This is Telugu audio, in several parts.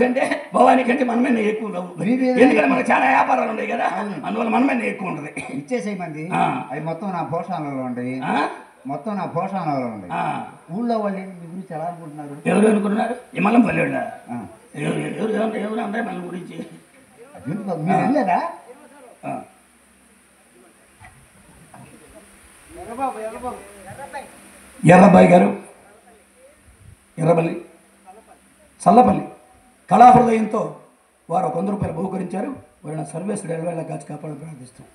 కంటే భవానీ కంటే మనమే ఎక్కువ ఎందుకంటే మనకు చాలా వ్యాపారాలు ఉన్నాయి కదా అందువల్ల మనమే ఎక్కువ ఉంటుంది ఇచ్చేసేయి మంది అవి మొత్తం నా పోషణలో ఉండయి మొత్తం నా పోషణలో ఉండయి ఊళ్ళో వాళ్ళు మీ గురించి ఎలా అనుకుంటున్నారు ఎవరు అనుకుంటున్నారు హిమాలయం పల్లె ఎవరు అంటే మన గురించి మీరు వెళ్ళారా ఎర్రబాయి గారు ఎర్రబల్లి చల్లపల్లి కళాహృదయంతో వారు 100 రూపాయలు బహుకరించారు వారిని సర్వేశ్వరుడు ఎల్లవేళ కాచి కాపాడని ప్రార్థిస్తాం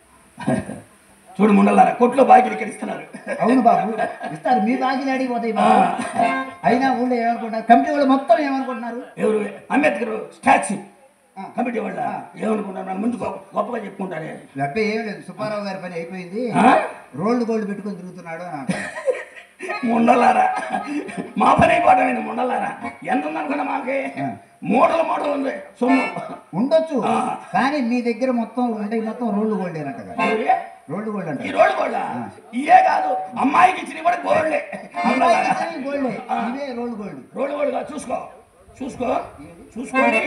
చూడు ముండలారా కొట్లో బాకీలు ఇక్కడ ఇస్తున్నారు అవును బాబు ఇస్తారు మీ బాకీలు అడిగిపోతాయి బాబు అయినా ఊళ్ళో ఏమనుకుంటున్నారు కమిటీ వాళ్ళు మొత్తం ఏమనుకుంటున్నారు ఎవరు అంబేద్కర్ స్టాచ్యూ కమిటీ వాళ్ళ ఏమనుకుంటున్నారు ముందు గొప్పగా చెప్పుకుంటారే అబ్బాయి ఏం లేదు సుబ్బారావు గారి పని అయిపోయింది రోల్డ్ గోల్డ్ పెట్టుకొని తిరుగుతున్నాడు ముండలారా మా పని అయిపోవటం ముండలారా ఎంత ఉందనుకున్నా మాకే మోడల్ ఉంది సొమ్ము ఉండొచ్చు కానీ మీ దగ్గర మొత్తం అంటే మొత్తం రోల్డ్ గోల్డ్ ఏనంటగా రోల్డ్ గోల్డ్ అంటే ఈ రోల్డ్ గోల్డ్ ఇయే కాదు అమ్మాయికి ఇచ్చిన కూడా గోల్డే గోల్డే ఇవే రోల్డ్ గోల్డ్ రోల్డ్ గోల్డ్ కాదు చూసుకో చూసుకోండి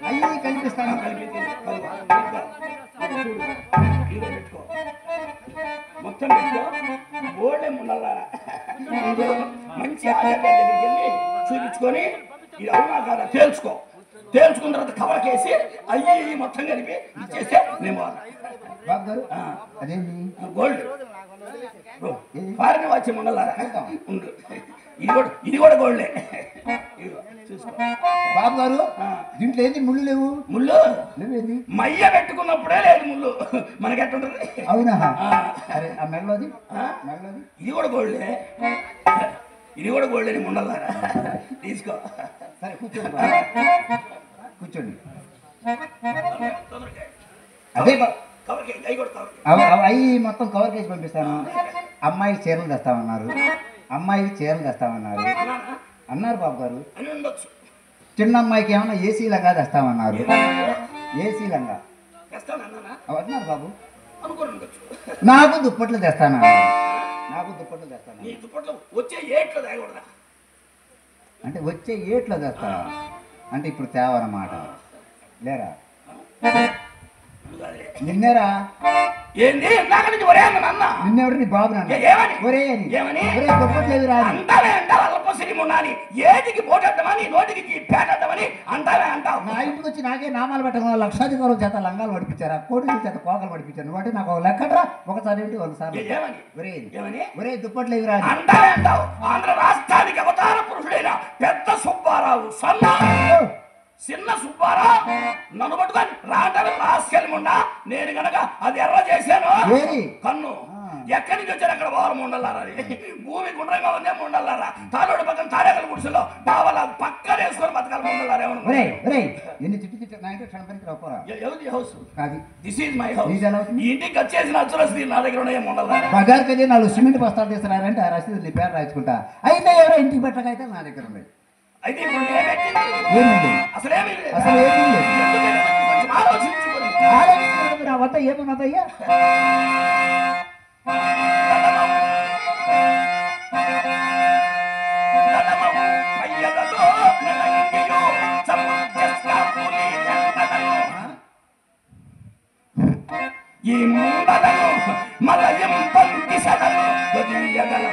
అయ్యి కనిపిస్తాను పెట్టుకో మొత్తం పెట్టుకో గోల్డే ముండలారా మంచి ఆచార్య దగ్గరికి వెళ్ళి చూపించుకొని ఇది అవునా కాదా తేల్చుకున్న తర్వాత కవర్కేసి అయ్యి మొత్తం కలిపి ఇచ్చేస్తే నేను బాబు గారు అదేంటి గోల్డ్ ఫారిన్ వచ్చి ముండలారా ఉండు ఇది కూడా గోల్డే చూసుకో బాబు గారు దీంట్లో ఏంటి ముళ్ళు లేవు ముళ్ళు లేవేంది మయ్య పెట్టుకున్నప్పుడే లేదు ముళ్ళు మనకి ఎట్టుంటది అవునా అరే ఆ మెడలోది ఇది కూడా గోల్డే ముండలారా తీసుకో సరే కూర్చోండి అదే అవి మొత్తం కవర్ చేసి పంపిస్తాను అమ్మాయికి చీరలు తెస్తామన్నారు అన్నారు బాబు గారు చిన్న అమ్మాయికి ఏమన్నా ఏసీ లంగా తెస్తామన్నారు అన్నారు బాబు నాకు దుప్పట్లు తెస్తాను అంటే వచ్చే ఏట్లో తెస్తాను అంటే ఇప్పుడు తేవన్నమాట లేరా నిన్నేరా ఏంది నాకు నుంచి ఒరే అన్న నాన్న నిన్నెవరు నీ బాబు నాన్న ఒరే దుప్పట్లేదు రా అంటావే అంటావు అల్పసిరి మున్నాని ఏటికి పోటేద్దామని నోటికి పేటేద్దామని అంటావు నా ఇంటికి వచ్చి నాకే నామాలు పెట్టకుండా లక్షాధికారుల చేత లంగాలు పడిపించారా కోటిల చేత కోకలు పడిపించారు నువ్వు అంటే నాకు ఒక లెక్కట్రా ఒకసారి ఏంటి ఒకసారి ఒరే దుప్పట్లేదు రా అంటావే అంటావు ఆంధ్ర రాష్ట్రానికి అవతార పురుషుడైన పెద్ద సుబ్బారావు చిన్న సుబ్బారావు నన్ను పట్టుకొని రాటలు రాసుకెళ్ళముండా నేను గనక అది ఎర్ర చేశాను కన్ను ఎక్కడి నుంచి వచ్చారు అక్కడ వారం ఉండాలారా భూమి గుండ్రంగా ఉందే ఉండాలారా తాలోడు పక్కన తాడేకల గుడిసెలో బావల పక్కన వేసుకొని బతకాలి ఉండాలారా ఇంటికి వచ్చేసిన అచ్చురస్తీ నా దగ్గర ఉన్నాయి ఉండాలి బగారికి 4 సిమెంట్ బస్తాలు తీస్తున్నారంటే ఆ రసీదు నీ పేరు రాయించుకుంటా అయితే ఎవరో ఇంటికి పెట్టకైతే నా దగ్గర ఉన్నాయి అయితే నా వద్ద ఏమన్నదయ్యా ఈ ముందలను మలయం పంకి సగలు గదియగల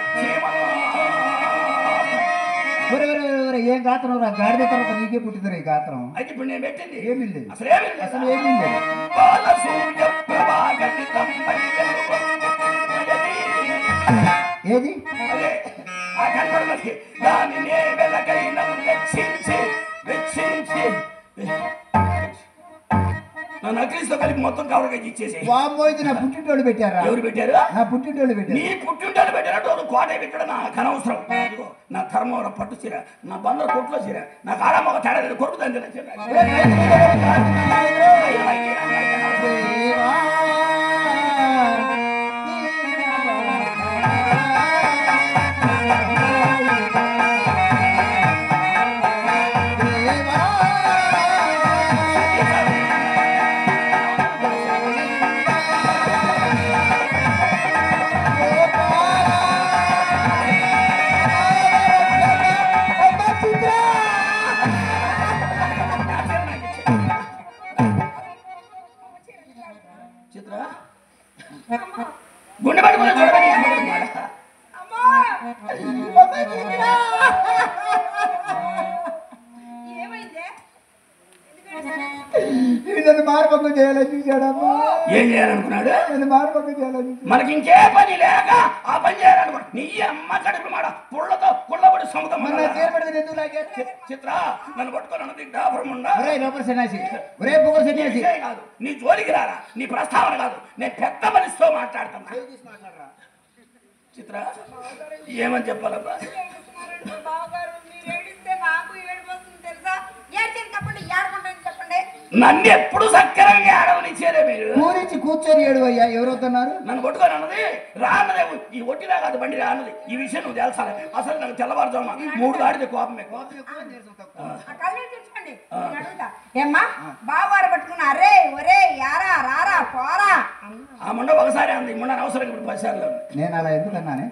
ఏం గాత్రం రా గాడిద తర్వాత నీకే పుట్టిందిరా ఈ గాత్రం అయితే ఇప్పుడు నేను పెట్టింది ఏమీ లేదు అసలు ఏమీ లేదు ఏది నా నక్లీస్తో కలిపి మొత్తం కవర్గా ఇచ్చేసి బాబోయితే నా పుట్టింటోళ్ళు పెట్టారా ఎవరు పెట్టారు నా పుట్టింటోళ్ళు పెట్టారు నీ పుట్టింటోళ్ళు పెట్టారంటే కోట పెట్టాడు నాకు అనవసరం నా ధర్మవర పట్టు చీర నా బందర కొట్లో చీర నాకు ఆడమ్మ తేడా కొడుకుదని నన్ను మార్పకం చేయాలని చూశాడమ్మా. ఏం చేయాలనుకున్నాడు? నన్ను మార్పకం చేయాలని. మనకి ఇంకే పని లేక ఆ పని చేయాలనుకున్నాడు. నీ అమ్మ కడుపు మాడ పుల్లతో పుల్లబడి సొంతం చిత్ర నన్ను పట్టుకొని అన్నది డాబరం ఉండా. లోపల సన్యాసి, ఒరే పొగరు సన్యాసి కాదు, నీ జోలికి రారా, నీ ప్రస్తావన కాదు, నేను పెద్ద మనిషితో మాట్లాడుతున్నా. చిత్ర ఏమని చెప్పాలబ్బా? నన్ను ఎప్పుడు సక్రంగా ఆడవనిచ్చేదే మీరు. కూరించి కూర్చొని ఏడు అయ్యా. ఎవరవుతున్నారు? నన్ను కొట్టుకొని అన్నది రాన్నదే. ఈ ఒట్టినా కాదు బండి రాన్నది. ఈ విషయం నువ్వు తెలుసాలి. అసలు నాకు తెల్లవారుజామా 3 దాడితే కోపమే. ఏమ్మా బావారు పట్టుకున్నా అరే ఒరే యారా రారా పోరా. ఆ ముండ ఒకసారి అంది, ముండ అవసరం ఇప్పుడు 10 సార్లు. నేను అలా ఎందుకన్నానే?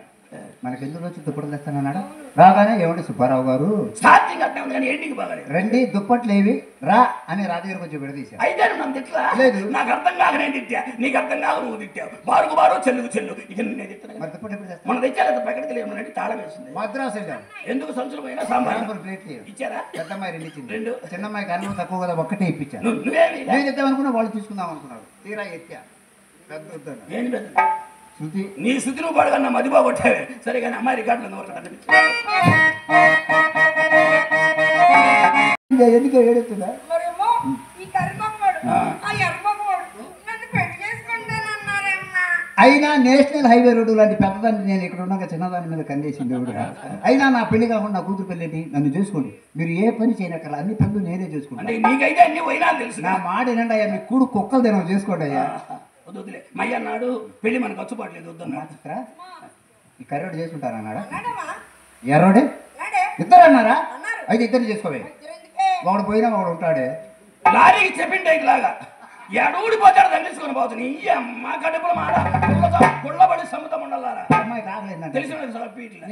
మనకి ఎందుకు వచ్చి దుప్పట్లు తెస్తానన్నాడు. రాగానే ఏమండి సుబ్బారావు గారు స్టార్టింగ్ అట్టే ఉంది కానీ ఎండింగ్ బాగాలేదు. రండి దుప్పట్లు ఏవి రా అని రాజగారు కొంచెం విడదీశా. అయితే నన్ను తిట్లా? లేదు. నాకు అర్థం కాక నేను తిట్టా, నీకు అర్థం కాక నువ్వు తిట్టావు. బారుకు బారు చెల్లుకు చెల్లు. ఇక నేను తిట్టాను. మరి దుప్పట్లు ఎప్పుడు తెస్తా? మన తెచ్చారు ప్రకటికి లేవు తాళం వేసింది. మద్రాసు వెళ్ళాం. ఎందుకు సంచులు పోయినా సాంబార్ ప్లేట్లు ఇచ్చారా? పెద్దమ్మాయి 2 ఇచ్చింది. 2. చిన్నమ్మాయికి అన్నం తక్కువ కదా, ఒక్కటే ఇప్పించాను. నువ్వేమి నేను చెప్తామనుకున్నా, వాళ్ళు తీసుకుందాం అనుకున్నారు. తీరా ఎత్తా పెద్ద ఏంటి పెద్ద శృతి. నీ శృతి నువ్వు పడగన్నా మది బాగొట్టావే. సరే కానీ అమ్మాయి రికార్డులు ఎందుకు ఏడుతుందా? మరేమో ఈ కరిమమ్మడు ఆ ఎర్రమ్మడు నన్ను పెళ్లి చేసుకుంటానన్నారమ్మా. అయినా నేషనల్ హైవే రోడ్డు లాంటి పెద్దదాన్ని నేను ఇక్కడ ఉన్నాక చిన్నదాని మీద కందేసింది దేవుడు. అయినా నా పెళ్లి కాకుండా నా కూతురు పెళ్ళి నన్ను చేసుకోండి. మీరు ఏ పని చేయనక్కల, అన్ని పనులు నేనే చేసుకుంటాను. నీకైతే అన్ని పోయినా తెలుసు. నా మాట ఏంటంటే అయ్యా, మీ కూడు కుక్కలు తినవు చేసుకోండి అయ్యా. వద్దులే మయ్య అన్నాడు, పెళ్లి మనకు వచ్చుపాట్లేదు వద్దన్నా. ఈ కర్రోడు చేసుకుంటారన్నాడా? అన్నాడమ్మా. ఎర్రోడే అన్నాడే. ఇద్దరు అన్నారా? అన్నారు. అయితే ఇద్దరు చేసుకోవే. వాడు పోయినా వాడు ఉంటాడే. లారీకి చెప్పిండే ఇట్లాగా ఎడూడిపోతాడు తగ్గించుకొని పోతుంది. ఈ అమ్మ కడుపుల మాట గుళ్ళబడి సముద్రం ఉండాలారా. అమ్మాయి కాగలేదు తెలిసిన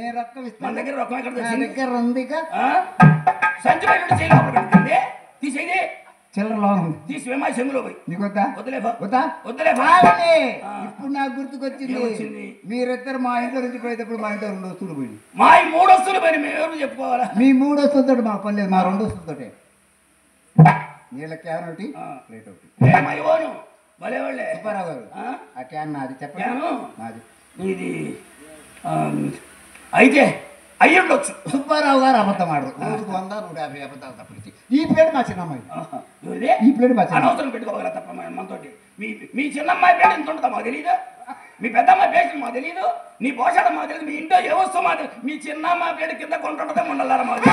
నేను రొక్కం ఇస్తాను. మన దగ్గర రొక్కం ఎక్కడ నా దగ్గర ఉంది. సంచి బయట చేయలేదు పెట్టుకుంది. తీసేది చిల్లరలో ఉంది. తీసి అమ్మాయి చెంగులో పోయి. నీకు వద్దా? వద్దులే వద్దా? వద్దులే. ఇప్పుడు నాకు గుర్తుకొచ్చింది. మీరిద్దరు మా ఇంట్లో నుంచి పోయేటప్పుడు మా ఇంట్లో 2 వస్తువులు పోయి. మా 3 వస్తువులు పోయి మేము ఎవరు చెప్పుకోవాలా? మీ 3 వస్తువులతో మాకు పని లేదు. మా 2 వస్తువులతోటే నీళ్ళ క్యాన్ ఒకటి, ప్లేట్ ఒకటి. భలే వాళ్ళే. సుబ్బారావు గారు ఆ క్యాన్ నాది. చెప్పండి. నాది. ఇది అయితే అయ్యుండొచ్చు. సుబ్బారావు గారు అబద్ధం ఆడరు. 100, 150 అబద్ధాలు తప్పించి. ఈ ప్లేట్ మా చిన్నమ్మాయి. ఈ ప్లేట్ మా చిన్న అనవసరం పెట్టుకోగల తప్ప మనతోటి. మీ చిన్నమ్మాయి పేరు ఎంత ఉంటుందా మాకు తెలీదు. మీ పెద్దమ్మాయి పేరు మాకు తెలీదు. నీ పోషాడం మాకు తెలియదు. మీ ఇంట్లో ఏ వస్తువు మాకు మీ చిన్నమ్మాయి పేరు కింద కొంటుంటే ఉండాలా మాకు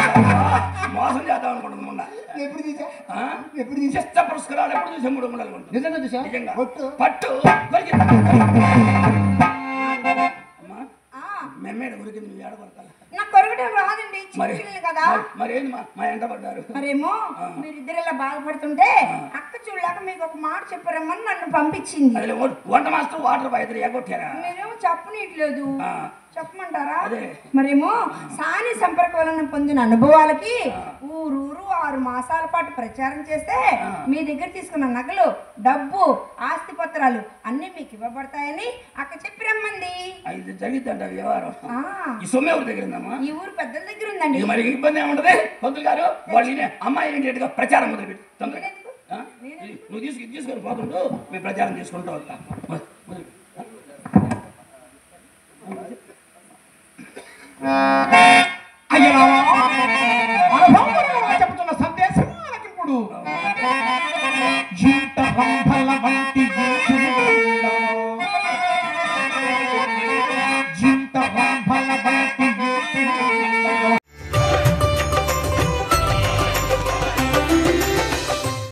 మోసం చేద్దాం అనుకుంటుంది. మొన్న ఎప్పుడు తీసా? ఎప్పుడు ఇష్ట పురస్కారాలు ఎప్పుడు చూసే 3 ఉండాలి. నిజంగా చూసా? నిజంగా పట్టు పట్టు మెమ్మేడ గురికింది. నువ్వు ఏడగొడతాను. నాకు కొరగడం రాదండి, చిన్నపిల్లలు కదా. మరేంది మా ఎంట పడ్డారు. మరేమో మీరిద్దరు ఇలా బాధపడుతుంటే అక్క చూడలేక మీకు ఒక మాట చెప్పారమ్మని నన్ను పంపించింది. వంట మాస్టర్ వాటర్ పైద్దరు ఎగొట్టారా? మీరేమో చెప్పనీయట్లేదు. చెప్పమంటారా? అదే మరేమో సాని సంపర్క వలన పొందిన అనుభవాలకి ఊరూరు 6 మాసాల పాటు ప్రచారం చేస్తే మీ దగ్గర తీసుకున్న నగలు, డబ్బు, ఆస్తి పత్రాలు అన్ని మీకు ఇవ్వబడతాయని అక్క చెప్పి రమ్మంది. ఇది జరిగిద్దంట వ్యవహారం. ఈ సొమ్ము ఎవరి దగ్గర ఉందమ్మా? ఈ ఊరు పెద్దల దగ్గర ఉందండి. మరి ఇబ్బంది ఏముంటది? పంతులు గారు వాళ్ళు అమ్మాయి ఏంటి ప్రచారం మొదలుపెట్టి తొందరగా నువ్వు తీసుకొని పోతుంటూ మేము ప్రచారం చేసుకుంటూ వస్తాం. చెప్తున్న సందేశం ఇప్పుడు ఇంత రంభల వంటి